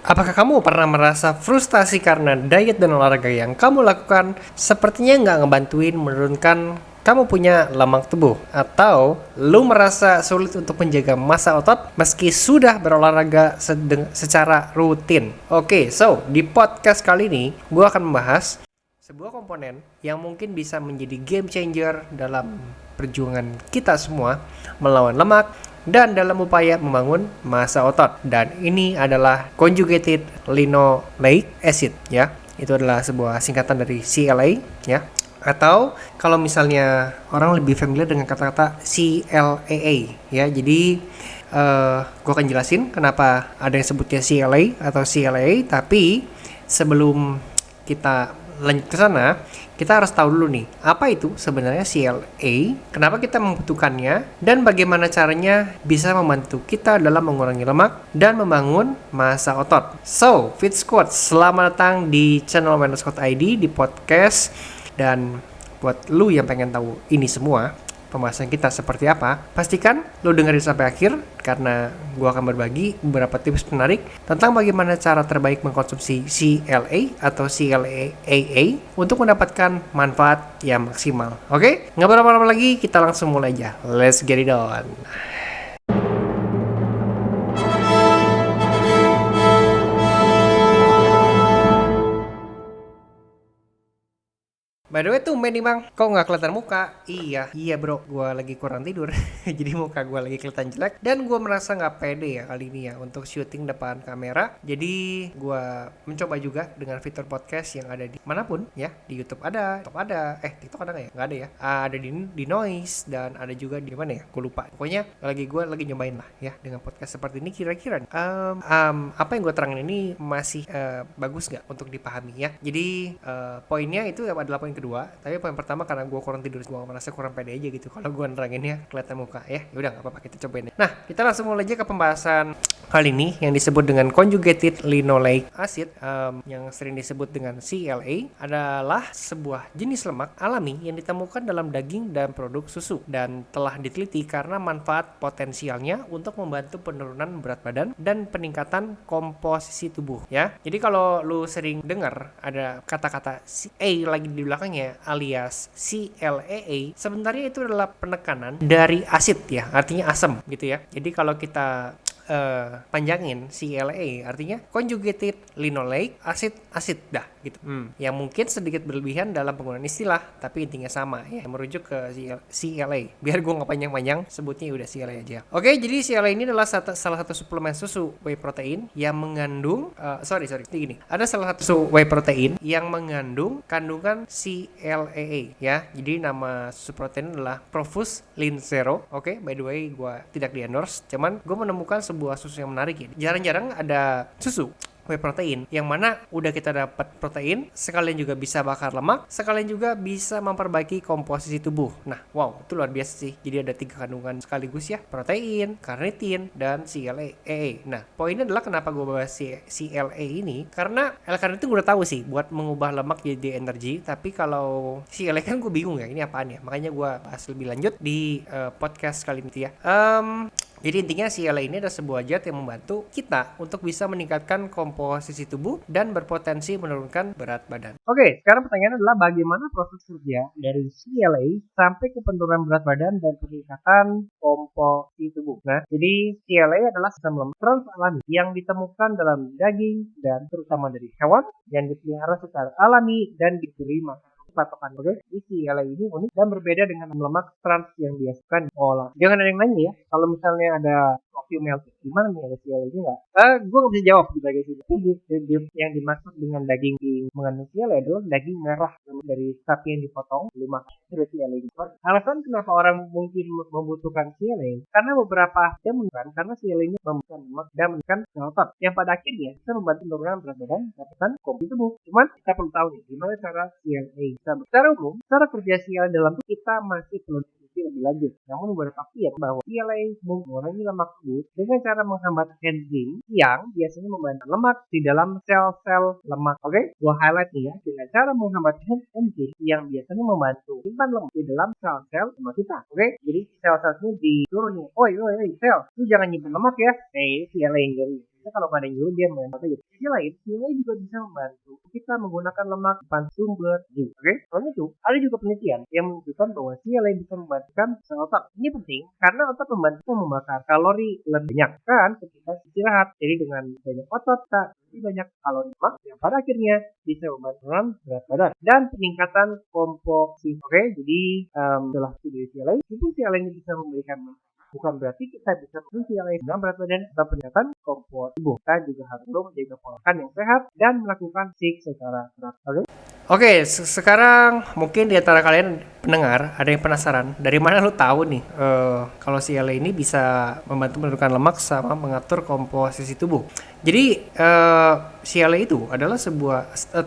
Apakah kamu pernah merasa frustasi karena diet dan olahraga yang kamu lakukan sepertinya nggak ngebantuin menurunkan kamu punya lemak tubuh? Atau lu merasa sulit untuk menjaga massa otot meski sudah berolahraga secara rutin? Oke, so di podcast kali ini gue akan membahas sebuah komponen yang mungkin bisa menjadi game changer dalam perjuangan kita semua melawan lemak dan dalam upaya membangun massa otot. Dan ini adalah conjugated linoleic acid ya. Itu adalah sebuah singkatan dari CLA ya. Atau kalau misalnya orang lebih familiar dengan kata-kata CLAA ya. Jadi gue akan jelasin kenapa ada yang sebutnya CLA atau CLAA, tapi sebelum kita lanjut ke sana, kita harus tahu dulu nih, apa itu sebenarnya CLA, kenapa kita membutuhkannya, dan bagaimana caranya bisa membantu kita dalam mengurangi lemak dan membangun massa otot. So, Fit Squad, selamat datang di channel Wellness Squad ID, di podcast. Dan buat lu yang pengen tahu ini semua, pembahasan kita seperti apa, pastikan lo dengerin sampai akhir karena gue akan berbagi beberapa tips menarik tentang bagaimana cara terbaik mengkonsumsi CLA atau CLAA untuk mendapatkan manfaat yang maksimal. Oke, nggak berlama-lama lagi, kita langsung mulai aja. Let's get it on. By the way tuh nih bang, kok nggak kelihatan muka? Iya bro, gue lagi kurang tidur. Jadi muka gue lagi kelihatan jelek. Dan gue merasa nggak pede ya kali ini ya untuk syuting depan kamera. Jadi gue mencoba juga dengan fitur podcast yang ada di manapun ya. Di YouTube ada, TikTok ada nggak ya? Nggak ada ya. Ada di Noise dan ada juga di mana ya? Gue lupa. Pokoknya gue lagi nyobain lah ya dengan podcast seperti ini. Kira-kira apa yang gue terangin ini masih bagus nggak untuk dipahami ya? Jadi poinnya itu adalah poin kedua, tapi poin pertama karena gue kurang tidur, gue merasa kurang pede aja gitu kalau gue neranginnya kelihatan muka ya. Udah nggak apa-apa, kita cobain. Nah, kita langsung mulai aja ke pembahasan kali ini yang disebut dengan conjugated linoleic acid, yang sering disebut dengan CLA, adalah sebuah jenis lemak alami yang ditemukan dalam daging dan produk susu dan telah diteliti karena manfaat potensialnya untuk membantu penurunan berat badan dan peningkatan komposisi tubuh ya. Jadi kalau lu sering dengar ada kata-kata A lagi di belakang alias CLAA, sebenarnya itu adalah penekanan dari asid ya, artinya asam gitu ya. Jadi kalau kita panjangin CLA artinya conjugated linoleic acid dah gitu. Yang mungkin sedikit berlebihan dalam penggunaan istilah, tapi intinya sama ya, merujuk ke CLA. Biar gue nggak panjang-panjang, sebutnya udah CLA aja. Oke, jadi CLA ini adalah salah satu suplemen susu whey protein yang mengandung gini. Ada salah satu susu whey protein yang mengandung kandungan CLAA ya. Jadi nama susu protein adalah Profus Lean Zero. Oke, by the way gue tidak di endorse, cuman gue menemukan sebuah susu yang menarik ya. Jarang-jarang ada susu whey protein yang mana udah kita dapat protein, sekalian juga bisa bakar lemak, sekalian juga bisa memperbaiki komposisi tubuh. Nah, wow, itu luar biasa sih. Jadi ada 3 kandungan sekaligus ya, protein, karnitin, dan CLA. Nah, poinnya adalah kenapa gue bahas CLA ini, karena L-karnitin gue udah tahu sih buat mengubah lemak jadi energi, tapi kalau CLA kan gue bingung ya, ini apaan ya. Makanya gue bahas lebih lanjut di podcast kali ini ya. Jadi intinya CLA ini adalah sebuah zat yang membantu kita untuk bisa meningkatkan komposisi tubuh dan berpotensi menurunkan berat badan. Oke, sekarang pertanyaannya adalah bagaimana proses kerja dari CLA sampai ke penurunan berat badan dan peningkatan komposisi tubuh. Nah, jadi CLA adalah asam lemak trans alami yang ditemukan dalam daging dan terutama dari hewan yang dipelihara secara alami dan diberi makan patokan. Oke, CLA ini unik dan berbeda dengan lemak trans yang biasa diolah. Jangan ada yang nanya ya, kalau misalnya ada coffee melted, gimana nih, ada CLA ini nggak? Gue nggak bisa jawab di bagian sini. Yang dimaksud dengan daging mengandung CLA adalah daging merah dari sapi yang dipotong, belum makan dari CLA ini. Alasan kenapa orang mungkin membutuhkan CLA karena beberapa yang menunjukkan karena CLA ini membutuhkan lemak dan menekan otot yang pada akhirnya bisa membantu penurunan berat badan dan komposisi tubuh. Cuman kita perlu tahu nih gimana cara CLA. Secara umum, cara kerja CLA dalam tubuh kita masih perlu lebih lanjut. Namun berpastian bahwa CLA mengurangi lemak tubuh dengan cara menghambat enzim yang biasanya membantu lemak di dalam sel-sel lemak. Oke, gua highlight nih ya, dengan cara menghambat enzim yang biasanya membantu simpan lemak di dalam sel-sel lemak kita. Oke, jadi sel-sel ini disuruh nih, oi sel, lu jangan nyimpan lemak ya. Ini CLA yang Biasanya kalau nggak ada yang nyuruh dia main apa gitu. Sisi lain, CLA juga bisa membantu kita menggunakan lemak depan sumber gizi. Oke, selain itu ada juga penelitian yang menunjukkan bahwa CLA bisa membantukan sel otot. Ini penting karena otot membantu membakar kalori lebih banyak kan ketika istirahat. Jadi dengan banyak otot tak lebih banyak kalori lemak yang pada akhirnya bisa membantu berat badan dan peningkatan komposisi. Oke, jadi setelah studi CLA, itu CLA ini bisa memberikan bukan berarti kita bisa berfungsi dengan berat badan atau peningkatan komposisi tubuh. Kita juga harus menjaga pola makan yang sehat dan melakukan fisik secara teratur. Oke, sekarang mungkin di antara kalian pendengar ada yang penasaran dari mana lu tahu nih kalau CLA ini bisa membantu menurunkan lemak sama mengatur komposisi tubuh. Jadi CLA itu adalah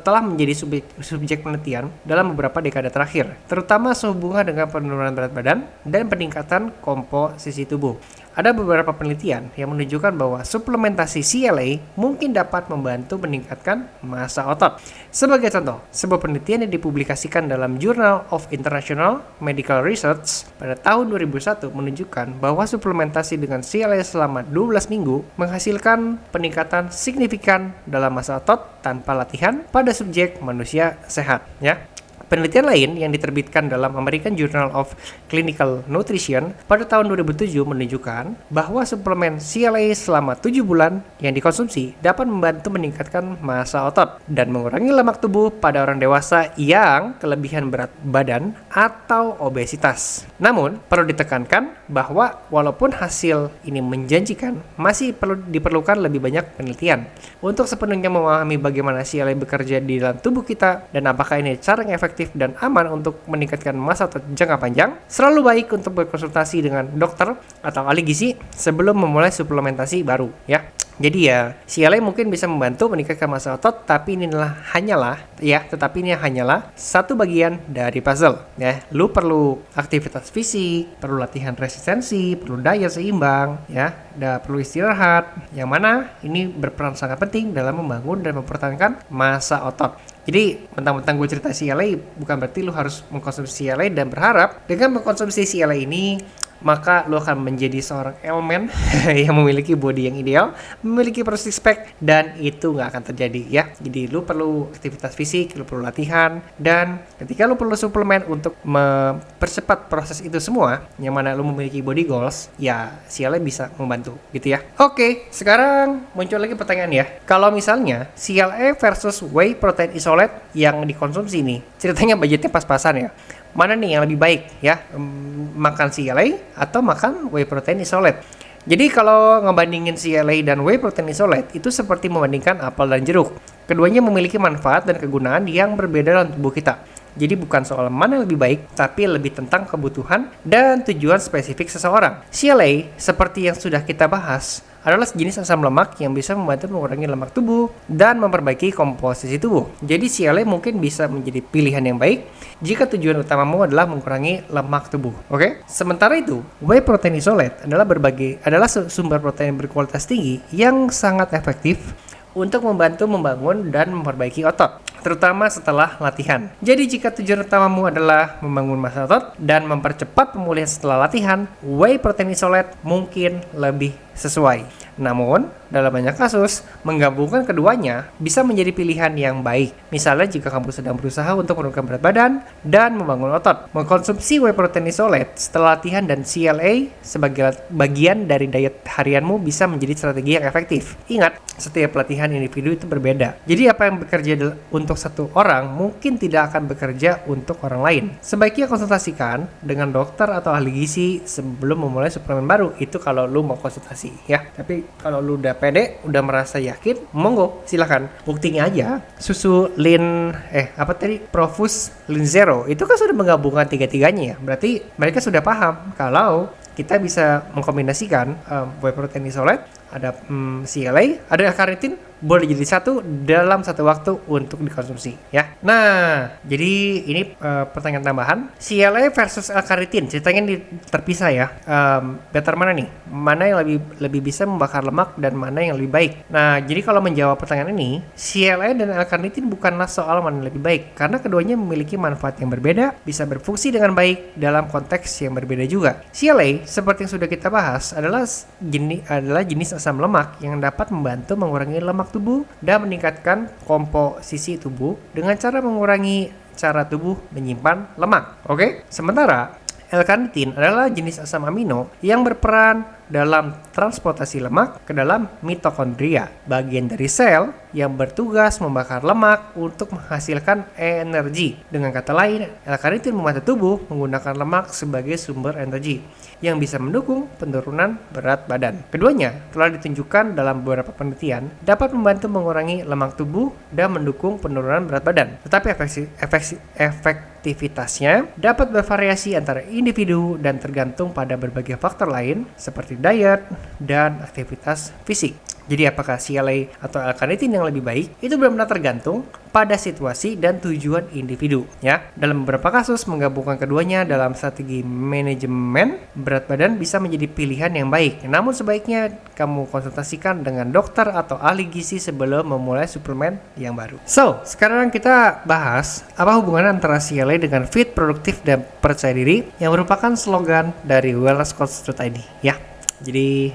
telah menjadi subjek penelitian dalam beberapa dekade terakhir, terutama sehubungan dengan penurunan berat badan dan peningkatan komposisi tubuh. Ada beberapa penelitian yang menunjukkan bahwa suplementasi CLA mungkin dapat membantu meningkatkan massa otot. Sebagai contoh, sebuah penelitian yang dipublikasikan dalam Journal of International Medical Research pada tahun 2001 menunjukkan bahwa suplementasi dengan CLA selama 12 minggu menghasilkan peningkatan signifikan dalam massa otot tanpa latihan pada subjek manusia sehat. Ya. Penelitian lain yang diterbitkan dalam American Journal of Clinical Nutrition pada tahun 2007 menunjukkan bahwa suplemen CLA selama 7 bulan yang dikonsumsi dapat membantu meningkatkan massa otot dan mengurangi lemak tubuh pada orang dewasa yang kelebihan berat badan atau obesitas. Namun, perlu ditekankan bahwa walaupun hasil ini menjanjikan, masih diperlukan lebih banyak penelitian untuk sepenuhnya memahami bagaimana CLA bekerja di dalam tubuh kita dan apakah ini cara yang efektif dan aman untuk meningkatkan massa otot jangka panjang. Selalu baik untuk berkonsultasi dengan dokter atau ahli gizi sebelum memulai suplementasi baru ya. Jadi ya, CLA mungkin bisa membantu meningkatkan massa otot, tapi ini hanyalah satu bagian dari puzzle ya. Lu perlu aktivitas fisik, perlu latihan resistensi, perlu diet seimbang ya, dan perlu istirahat. Yang mana ini berperan sangat penting dalam membangun dan mempertahankan massa otot. Jadi mentang-mentang gue cerita CLA bukan berarti lu harus mengkonsumsi CLA dan berharap dengan mengkonsumsi CLA ini maka lo akan menjadi seorang elemen yang memiliki body yang ideal, memiliki six pack, dan itu nggak akan terjadi ya. Jadi lo perlu aktivitas fisik, lo perlu latihan, dan ketika lo perlu suplemen untuk mempercepat proses itu semua, yang mana lo memiliki body goals, ya CLA bisa membantu gitu ya. Oke, sekarang muncul lagi pertanyaan ya. Kalau misalnya CLA versus whey protein isolate yang dikonsumsi nih, ceritanya budgetnya pas-pasan ya. Mana nih yang lebih baik ya, makan CLA atau makan whey protein isolate? Jadi kalau ngebandingin CLA dan whey protein isolate itu seperti membandingkan apel dan jeruk. Keduanya memiliki manfaat dan kegunaan yang berbeda dalam tubuh kita. Jadi bukan soal mana yang lebih baik, tapi lebih tentang kebutuhan dan tujuan spesifik seseorang. CLA, seperti yang sudah kita bahas, adalah jenis asam lemak yang bisa membantu mengurangi lemak tubuh dan memperbaiki komposisi tubuh. Jadi CLA mungkin bisa menjadi pilihan yang baik jika tujuan utamamu adalah mengurangi lemak tubuh. Oke? Sementara itu, whey protein isolate adalah sumber protein berkualitas tinggi yang sangat efektif untuk membantu membangun dan memperbaiki otot, terutama setelah latihan. Jadi jika tujuan utamamu adalah membangun massa otot dan mempercepat pemulihan setelah latihan, whey protein isolate mungkin lebih sesuai. Namun, dalam banyak kasus, menggabungkan keduanya bisa menjadi pilihan yang baik. Misalnya jika kamu sedang berusaha untuk menurunkan berat badan dan membangun otot. Mengkonsumsi whey protein isolate setelah latihan dan CLA sebagai bagian dari diet harianmu bisa menjadi strategi yang efektif. Ingat, setiap latihan individu itu berbeda. Jadi apa yang bekerja untuk satu orang mungkin tidak akan bekerja untuk orang lain. Sebaiknya konsultasikan dengan dokter atau ahli gizi sebelum memulai suplemen baru. Itu kalau lu mau konsultasi ya. Tapi kalau lu udah pede, udah merasa yakin, monggo silakan. Buktinya aja susu Profus Lean Zero itu kan sudah menggabungkan tiga-tiganya ya. Berarti mereka sudah paham kalau kita bisa mengkombinasikan whey protein isolate, ada CLA, ada L-carnitin, boleh jadi satu dalam satu waktu untuk dikonsumsi ya. Nah, jadi ini pertanyaan tambahan, CLA versus L-carnitin ceritanya ini terpisah ya. Better mana nih? Mana yang lebih bisa membakar lemak dan mana yang lebih baik? Nah, jadi kalau menjawab pertanyaan ini, CLA dan L-carnitin bukanlah soal mana yang lebih baik, karena keduanya memiliki manfaat yang berbeda, bisa berfungsi dengan baik dalam konteks yang berbeda juga. CLA seperti yang sudah kita bahas adalah jenis asam lemak yang dapat membantu mengurangi lemak tubuh dan meningkatkan komposisi tubuh dengan cara mengurangi cara tubuh menyimpan lemak. Oke? Sementara L-karnitin adalah jenis asam amino yang berperan dalam transportasi lemak ke dalam mitokondria, bagian dari sel yang bertugas membakar lemak untuk menghasilkan energi. Dengan kata lain, L-karnitin membantu tubuh menggunakan lemak sebagai sumber energi yang bisa mendukung penurunan berat badan. Keduanya telah ditunjukkan dalam beberapa penelitian dapat membantu mengurangi lemak tubuh dan mendukung penurunan berat badan. Tetapi efektivitasnya dapat bervariasi antara individu dan tergantung pada berbagai faktor lain seperti diet dan aktivitas fisik. Jadi apakah CLA atau L-karnitin yang lebih baik? Itu benar-benar tergantung pada situasi dan tujuan individu. Ya, dalam beberapa kasus menggabungkan keduanya dalam strategi manajemen berat badan bisa menjadi pilihan yang baik. Namun sebaiknya kamu konsultasikan dengan dokter atau ahli gizi sebelum memulai suplemen yang baru. So, sekarang kita bahas apa hubungan antara CLA dengan fit, produktif, dan percaya diri yang merupakan slogan dari wellnesscoach.id. Ya, jadi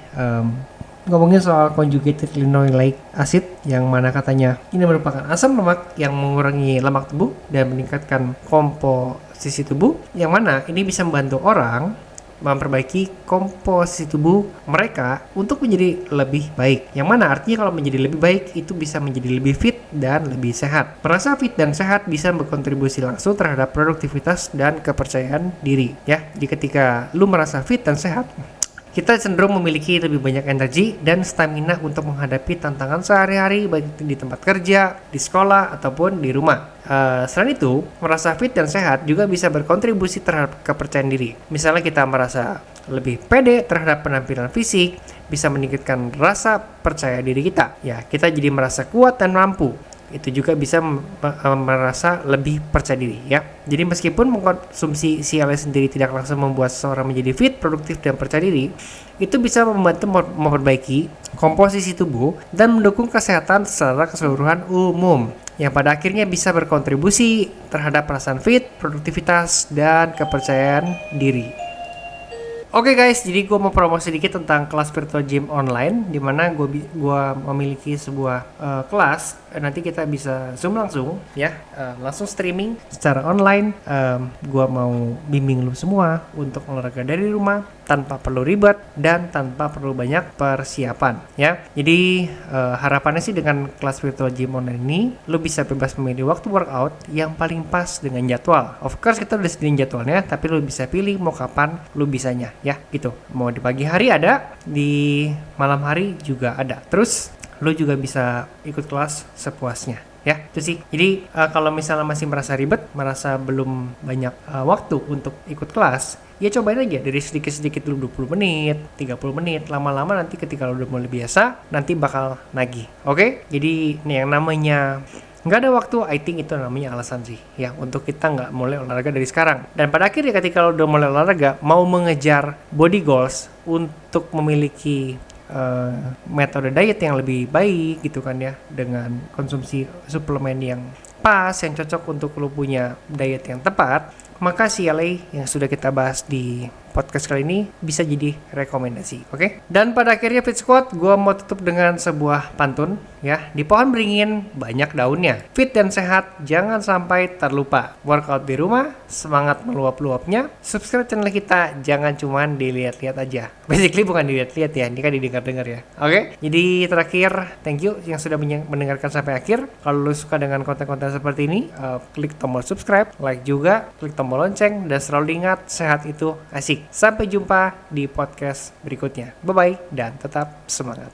ngomongin soal conjugated linoleic acid yang mana katanya ini merupakan asam lemak yang mengurangi lemak tubuh dan meningkatkan komposisi tubuh, yang mana ini bisa membantu orang memperbaiki komposisi tubuh mereka untuk menjadi lebih baik, yang mana artinya kalau menjadi lebih baik itu bisa menjadi lebih fit dan lebih sehat. Merasa fit dan sehat bisa berkontribusi langsung terhadap produktivitas dan kepercayaan diri. Ya, jadi ketika lu merasa fit dan sehat, kita cenderung memiliki lebih banyak energi dan stamina untuk menghadapi tantangan sehari-hari, baik di tempat kerja, di sekolah, ataupun di rumah. Selain itu, merasa fit dan sehat juga bisa berkontribusi terhadap kepercayaan diri. Misalnya kita merasa lebih pede terhadap penampilan fisik, bisa meningkatkan rasa percaya diri kita. Ya, kita jadi merasa kuat dan mampu. Itu juga bisa merasa lebih percaya diri, ya. Jadi meskipun mengkonsumsi CLA sendiri tidak langsung membuat seseorang menjadi fit, produktif, dan percaya diri, itu bisa membantu memperbaiki komposisi tubuh dan mendukung kesehatan secara keseluruhan umum, yang pada akhirnya bisa berkontribusi terhadap perasaan fit, produktivitas, dan kepercayaan diri. Oke guys, jadi gue mau promosi sedikit tentang kelas virtual gym online, di mana gue memiliki sebuah kelas. Nanti kita bisa zoom langsung, ya, langsung streaming secara online. Gue mau bimbing lu semua untuk olahraga dari rumah tanpa perlu ribet dan tanpa perlu banyak persiapan, ya. Jadi harapannya sih dengan kelas virtual gym online ini, lu bisa bebas memilih waktu workout yang paling pas dengan jadwal. Of course kita udah sediain jadwalnya, tapi lu bisa pilih mau kapan lu bisanya. Ya gitu, mau di pagi hari ada, di malam hari juga ada. Terus lo juga bisa ikut kelas sepuasnya, ya itu sih. Jadi kalau misalnya masih merasa ribet, merasa belum banyak waktu untuk ikut kelas, ya cobain aja dari sedikit-sedikit dulu, 20 menit, 30 menit. Lama-lama nanti ketika lo udah mulai biasa, nanti bakal nagih. Oke? Jadi nih yang namanya nggak ada waktu, I think itu namanya alasan sih, ya, untuk kita nggak mulai olahraga dari sekarang. Dan pada akhirnya ketika lo udah mulai olahraga, mau mengejar body goals untuk memiliki metode diet yang lebih baik gitu kan, ya, dengan konsumsi suplemen yang pas, yang cocok untuk lo punya diet yang tepat, maka CLA yang sudah kita bahas di podcast kali ini bisa jadi rekomendasi, oke? Dan pada akhirnya Fit Squad, gue mau tutup dengan sebuah pantun, ya. Di pohon beringin banyak daunnya, fit dan sehat jangan sampai terlupa. Workout di rumah, semangat meluap-luapnya. Subscribe channel kita, jangan cuman dilihat-lihat aja. Basically bukan dilihat-lihat ya, ini kan didengar-dengar ya, oke? Jadi terakhir, thank you yang sudah mendengarkan sampai akhir. Kalau lu suka dengan konten-konten seperti ini, klik tombol subscribe, like juga, klik tombol lonceng, dan selalu ingat sehat itu asik. Sampai jumpa di podcast berikutnya. Bye-bye dan tetap semangat.